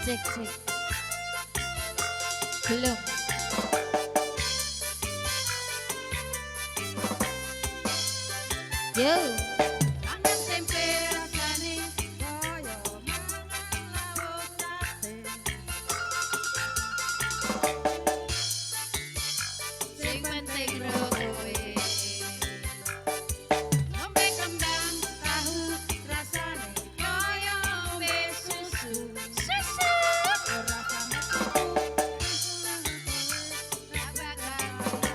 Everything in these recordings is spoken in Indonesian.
Cek cek. Belum. Yo. Mangan tempe rasane kaya mangan lauk sate. Sing penting ro kowe. Ngombe kembang tahu rasane kaya ngombe susu. Susu. Rasane susu. Ra bakal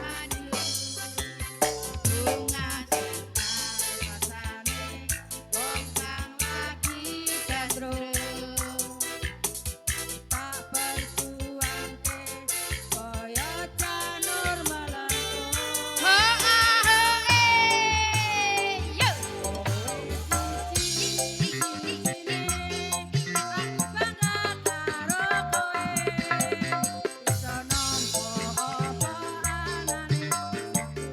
madu. Bunga segar rasane wong kang lagi gandrung. Tak perjuangke kaya janur melengkung. Yo. Aku bangga karo kowe. Iso nampa apa anane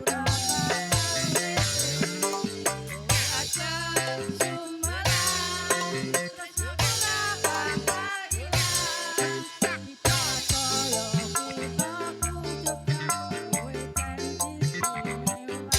ora aja sumelang terus ora bakal ilang. Dipercaya kutaku Jogja kowe ten istimewa.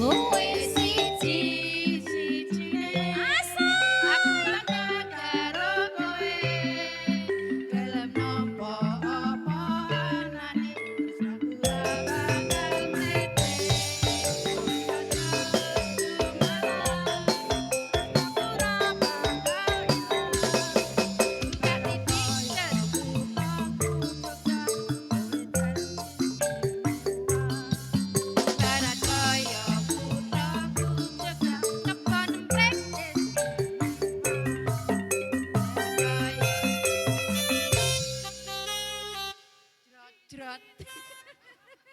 Kowe siji Sijine asal aku bangga karo kowe. Gelem nampa apa anane tresnaku ora bakal mlete. Aja sumelang ora bakal ilang. Tak titik kutaku Jogja kowe ten istimewa. Barat kaya kutaku Jogja kebon mrek istimewa. Jrot-jrot.